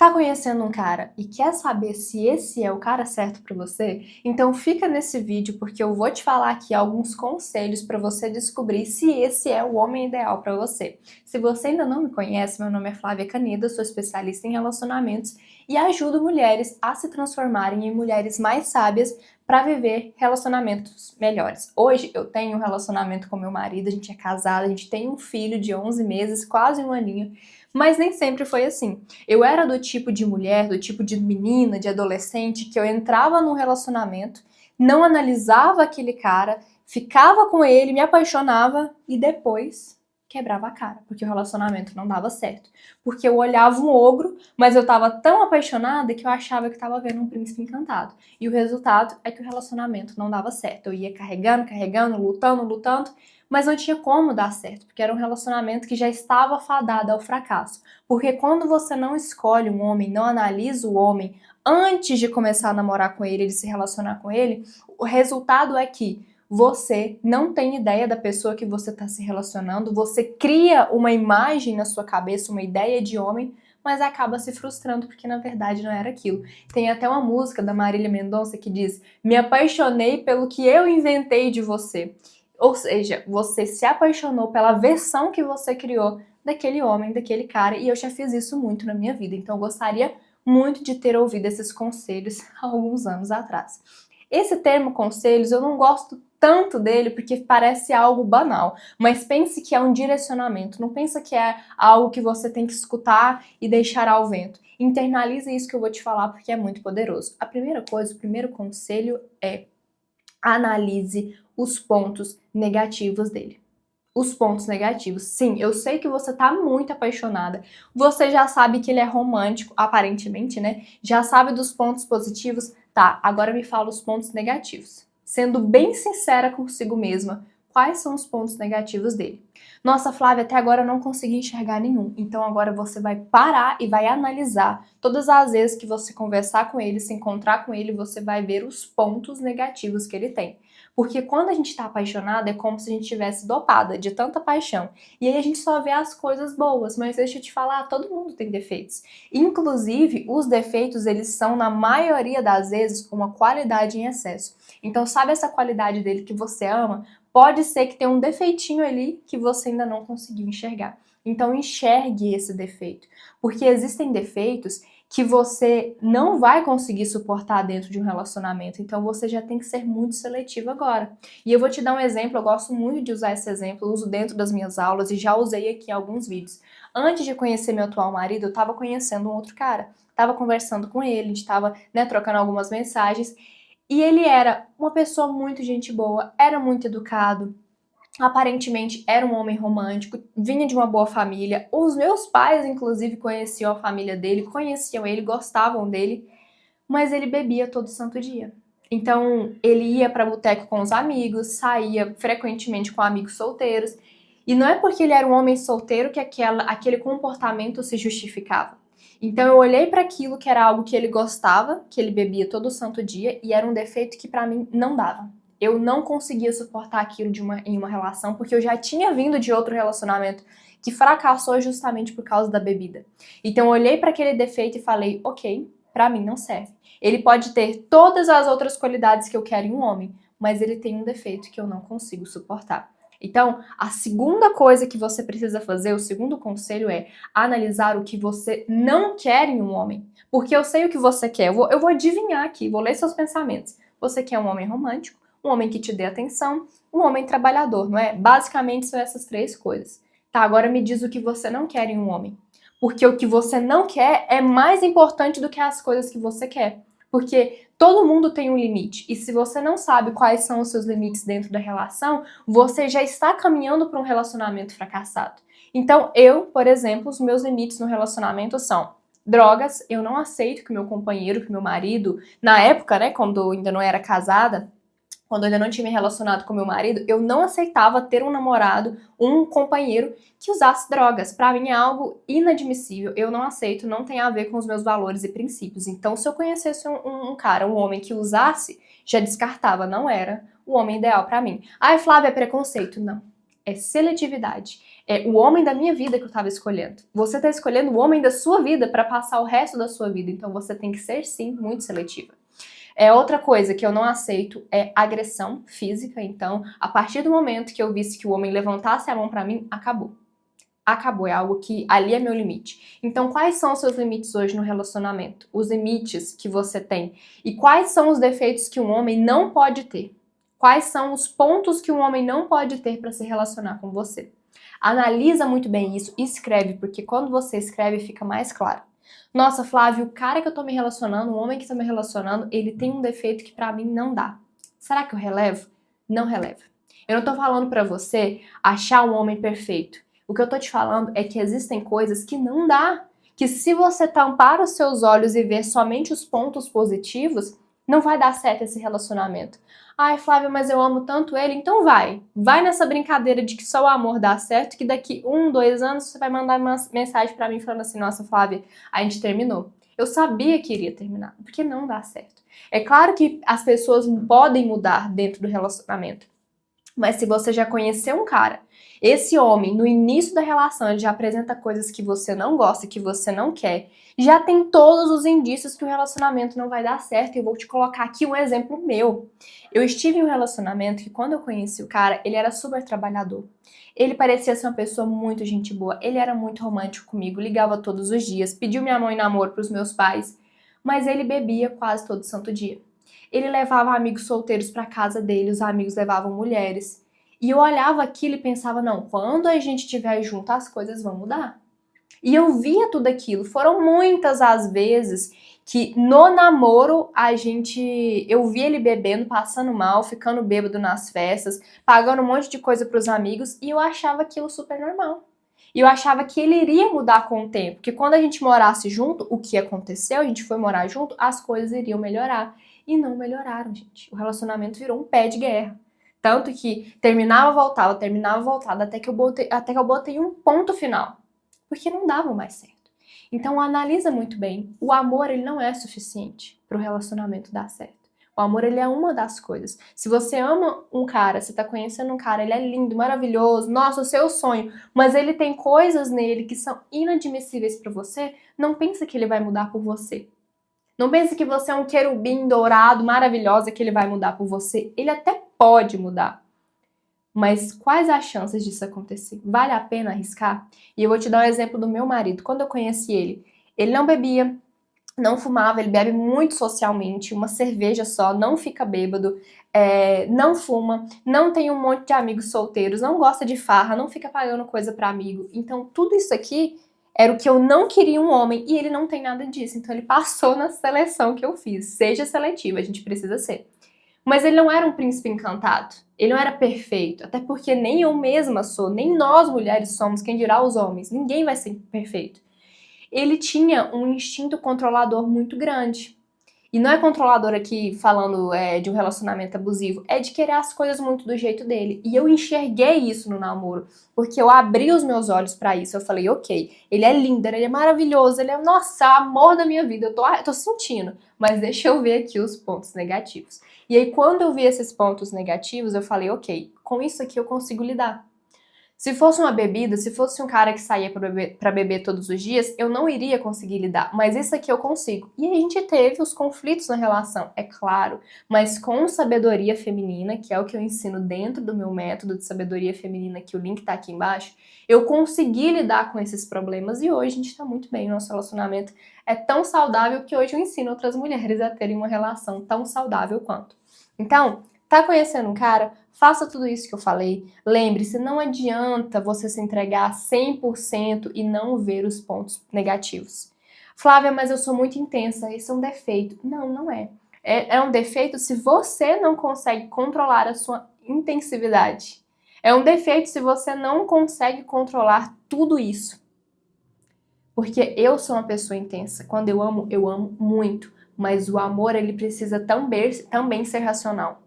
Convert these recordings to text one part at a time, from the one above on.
Tá conhecendo um cara e quer saber se esse é o cara certo pra você? Então fica nesse vídeo porque eu vou te falar aqui alguns conselhos pra você descobrir se esse é o homem ideal pra você. Se você ainda não me conhece, meu nome é Flávia Caneda, sou especialista em relacionamentos e ajudo mulheres a se transformarem em mulheres mais sábias para viver relacionamentos melhores. Hoje eu tenho um relacionamento com meu marido, a gente é casado, a gente tem um filho de 11 meses, quase um aninho, mas nem sempre foi assim. Eu era do tipo de mulher, do tipo de menina, de adolescente, que eu entrava num relacionamento, não analisava aquele cara, ficava com ele, me apaixonava e depois quebrava a cara, porque o relacionamento não dava certo. Porque eu olhava um ogro, mas eu tava tão apaixonada que eu achava que tava vendo um príncipe encantado. E o resultado é que o relacionamento não dava certo. Eu ia carregando, carregando, lutando, lutando, mas não tinha como dar certo, porque era um relacionamento que já estava fadado ao fracasso. Porque quando você não escolhe um homem, não analisa o homem antes de começar a namorar com ele, de se relacionar com ele, o resultado é que você não tem ideia da pessoa que você está se relacionando, você cria uma imagem na sua cabeça, uma ideia de homem, mas acaba se frustrando porque na verdade não era aquilo. Tem até uma música da Marília Mendonça que diz: "Me apaixonei pelo que eu inventei de você". Ou seja, você se apaixonou pela versão que você criou daquele homem, daquele cara, e eu já fiz isso muito na minha vida, então eu gostaria muito de ter ouvido esses conselhos há alguns anos atrás. Esse termo conselhos eu não gosto tanto dele porque parece algo banal, mas pense que é um direcionamento, não pensa que é algo que você tem que escutar e deixar ao vento. Internalize isso que eu vou te falar porque é muito poderoso. A primeira coisa, o primeiro conselho é: analise os pontos negativos dele. Os pontos negativos. Sim, eu sei que você tá muito apaixonada. Você já sabe que ele é romântico, aparentemente, né? Já sabe dos pontos positivos. Tá, agora me fala os pontos negativos. Sendo bem sincera consigo mesma, quais são os pontos negativos dele? Nossa, Flávia, até agora eu não consegui enxergar nenhum. Então agora você vai parar e vai analisar. Todas as vezes que você conversar com ele, se encontrar com ele, você vai ver os pontos negativos que ele tem. Porque quando a gente tá apaixonada, é como se a gente estivesse dopada de tanta paixão. E aí a gente só vê as coisas boas, mas deixa eu te falar, todo mundo tem defeitos. Inclusive, os defeitos, eles são, na maioria das vezes, uma qualidade em excesso. Então, sabe essa qualidade dele que você ama? Pode ser que tenha um defeitinho ali que você ainda não conseguiu enxergar. Então, enxergue esse defeito. Porque existem defeitos que você não vai conseguir suportar dentro de um relacionamento. Então você já tem que ser muito seletivo agora. E eu vou te dar um exemplo, eu gosto muito de usar esse exemplo, eu uso dentro das minhas aulas e já usei aqui em alguns vídeos. Antes de conhecer meu atual marido, eu tava conhecendo um outro cara. Tava conversando com ele, a gente tava, trocando algumas mensagens. E ele era uma pessoa muito gente boa, era muito educado, aparentemente era um homem romântico, vinha de uma boa família. Os meus pais, inclusive, conheciam a família dele, conheciam ele, gostavam dele, mas ele bebia todo santo dia. Então, ele ia para boteco com os amigos, saía frequentemente com amigos solteiros. E não é porque ele era um homem solteiro que aquele comportamento se justificava. Então, eu olhei para aquilo que era algo que ele gostava, que ele bebia todo santo dia, e era um defeito que para mim não dava. Eu não conseguia suportar aquilo em uma relação, porque eu já tinha vindo de outro relacionamento que fracassou justamente por causa da bebida. Então, eu olhei para aquele defeito e falei: ok, para mim não serve. Ele pode ter todas as outras qualidades que eu quero em um homem, mas ele tem um defeito que eu não consigo suportar. Então, a segunda coisa que você precisa fazer, o segundo conselho é analisar o que você não quer em um homem. Porque eu sei o que você quer, eu vou adivinhar aqui, vou ler seus pensamentos. Você quer um homem romântico, um homem que te dê atenção, um homem trabalhador, não é? Basicamente são essas três coisas. Tá, agora me diz o que você não quer em um homem. Porque o que você não quer é mais importante do que as coisas que você quer. Porque todo mundo tem um limite. E se você não sabe quais são os seus limites dentro da relação, você já está caminhando para um relacionamento fracassado. Então, eu, por exemplo, os meus limites no relacionamento são drogas. Eu não aceito que meu companheiro, que meu marido, na época, né, quando eu ainda não era casada, quando eu ainda não tinha me relacionado com meu marido, eu não aceitava ter um namorado, um companheiro que usasse drogas. Pra mim é algo inadmissível, eu não aceito, não tem a ver com os meus valores e princípios. Então, se eu conhecesse um cara, um homem que usasse, já descartava, não era o homem ideal pra mim. Ai, Flávia, é preconceito. Não. é seletividade. É o homem da minha vida que eu estava escolhendo. Você está escolhendo o homem da sua vida para passar o resto da sua vida, então você tem que ser, sim, muito seletiva. Outra coisa que eu não aceito é agressão física, então, a partir do momento que eu visse que o homem levantasse a mão pra mim, acabou. Acabou, é algo que ali é meu limite. Então, quais são os seus limites hoje no relacionamento? Os limites que você tem. E quais são os defeitos que um homem não pode ter? Quais são os pontos que um homem não pode ter para se relacionar com você? Analisa muito bem isso e escreve, porque quando você escreve fica mais claro. Nossa, Flávio, o cara que eu tô me relacionando, o homem que tá me relacionando, ele tem um defeito que pra mim não dá. Será que eu relevo? Não relevo. Eu não tô falando pra você achar um homem perfeito. O que eu tô te falando é que existem coisas que não dá. Que se você tampar os seus olhos e ver somente os pontos positivos, não vai dar certo esse relacionamento. Ai, Flávia, mas eu amo tanto ele, então vai. Vai nessa brincadeira de que só o amor dá certo, que daqui 1, 2 anos você vai mandar uma mensagem pra mim falando assim, nossa, Flávia, a gente terminou. Eu sabia que iria terminar, porque não dá certo. É claro que as pessoas podem mudar dentro do relacionamento, mas se você já conheceu um cara, esse homem, no início da relação, ele já apresenta coisas que você não gosta, que você não quer, já tem todos os indícios que o relacionamento não vai dar certo. Eu vou te colocar aqui um exemplo meu. Eu estive em um relacionamento que, quando eu conheci o cara, ele era super trabalhador. Ele parecia ser uma pessoa muito gente boa, ele era muito romântico comigo, ligava todos os dias, pediu minha mão em namoro para os meus pais, mas ele bebia quase todo santo dia. Ele levava amigos solteiros para casa dele, os amigos levavam mulheres. E eu olhava aquilo e pensava, não, quando a gente estiver junto, as coisas vão mudar. E eu via tudo aquilo. Foram muitas as vezes que no namoro eu via ele bebendo, passando mal, ficando bêbado nas festas, pagando um monte de coisa pros amigos, e eu achava aquilo super normal. E eu achava que ele iria mudar com o tempo, que quando a gente morasse junto, o que aconteceu, a gente foi morar junto, as coisas iriam melhorar. E não melhoraram, gente. O relacionamento virou um pé de guerra. Tanto que terminava, voltava, até que eu botei um ponto final. Porque não dava mais certo. Então analisa muito bem. O amor, ele não é suficiente para o relacionamento dar certo. O amor, ele é uma das coisas. Se você ama um cara, você tá conhecendo um cara, ele é lindo, maravilhoso, nossa, o seu sonho, mas ele tem coisas nele que são inadmissíveis para você, não pensa que ele vai mudar por você. Não pense que você é um querubim dourado, maravilhosa, que ele vai mudar por você. Ele até pode mudar. Mas quais as chances disso acontecer? Vale a pena arriscar? E eu vou te dar um exemplo do meu marido. Quando eu conheci ele não bebia, não fumava, ele bebe muito socialmente, uma cerveja só, não fica bêbado, não fuma, não tem um monte de amigos solteiros, não gosta de farra, não fica pagando coisa pra amigo. Então tudo isso aqui era o que eu não queria um homem e ele não tem nada disso. Então ele passou na seleção que eu fiz. Seja seletiva, a gente precisa ser. Mas ele não era um príncipe encantado. Ele não era perfeito. Até porque nem eu mesma sou, nem nós mulheres somos, quem dirá os homens. Ninguém vai ser perfeito. Ele tinha um instinto controlador muito grande. E não é controlador aqui falando de um relacionamento abusivo, é de querer as coisas muito do jeito dele. E eu enxerguei isso no namoro, porque eu abri os meus olhos pra isso. Eu falei, ok, ele é lindo, ele é maravilhoso, ele é, nossa, amor da minha vida, eu tô sentindo. Mas deixa eu ver aqui os pontos negativos. E aí, quando eu vi esses pontos negativos, eu falei, ok, com isso aqui eu consigo lidar. Se fosse uma bebida, se fosse um cara que saía pra beber todos os dias, eu não iria conseguir lidar, mas isso aqui eu consigo. E a gente teve os conflitos na relação, é claro, mas com sabedoria feminina, que é o que eu ensino dentro do meu método de sabedoria feminina, que o link tá aqui embaixo, eu consegui lidar com esses problemas e hoje a gente tá muito bem. Nosso relacionamento é tão saudável que hoje eu ensino outras mulheres a terem uma relação tão saudável quanto. Então, tá conhecendo um cara? Faça tudo isso que eu falei. Lembre-se, não adianta você se entregar 100% e não ver os pontos negativos. Flávia, mas eu sou muito intensa, isso é um defeito. Não, não é. É um defeito se você não consegue controlar a sua intensividade. É um defeito se você não consegue controlar tudo isso. Porque eu sou uma pessoa intensa. Quando eu amo muito. Mas o amor, ele precisa também ser racional.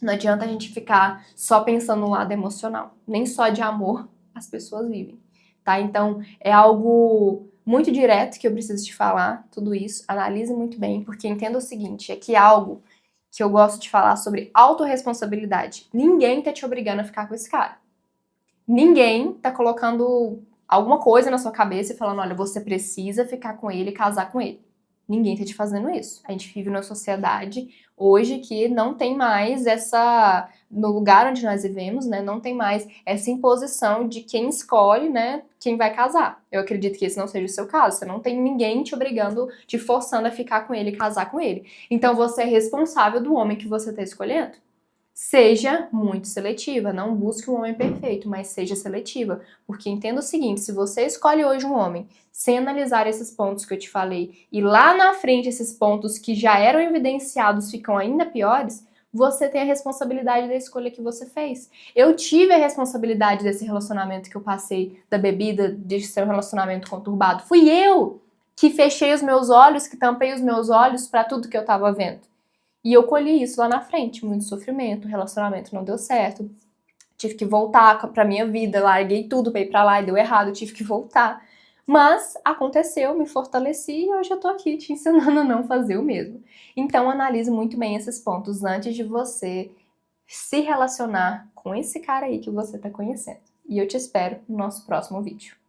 Não adianta a gente ficar só pensando no lado emocional. Nem só de amor as pessoas vivem, tá? Então, é algo muito direto que eu preciso te falar, tudo isso. Analise muito bem, porque entenda o seguinte, é que algo que eu gosto de falar sobre autorresponsabilidade. Ninguém tá te obrigando a ficar com esse cara. Ninguém tá colocando alguma coisa na sua cabeça e falando, olha, você precisa ficar com ele e casar com ele. Ninguém tá te fazendo isso. A gente vive numa sociedade hoje que não tem mais essa... No lugar onde nós vivemos, né, não tem mais essa imposição de quem escolhe, né, quem vai casar. Eu acredito que esse não seja o seu caso. Você não tem ninguém te obrigando, te forçando a ficar com ele e casar com ele. Então você é responsável do homem que você tá escolhendo. Seja muito seletiva, não busque um homem perfeito, mas seja seletiva, porque entenda o seguinte, se você escolhe hoje um homem sem analisar esses pontos que eu te falei, e lá na frente esses pontos que já eram evidenciados ficam ainda piores, você tem a responsabilidade da escolha que você fez. Eu tive a responsabilidade desse relacionamento que eu passei, da bebida, de ser um relacionamento conturbado. Fui eu que fechei os meus olhos, que tampei os meus olhos para tudo que eu tava vendo. E eu colhi isso lá na frente, muito sofrimento, o relacionamento não deu certo, tive que voltar pra minha vida, larguei tudo pra ir pra lá e deu errado, tive que voltar. Mas aconteceu, me fortaleci e hoje eu tô aqui te ensinando a não fazer o mesmo. Então analise muito bem esses pontos antes de você se relacionar com esse cara aí que você tá conhecendo. E eu te espero no nosso próximo vídeo.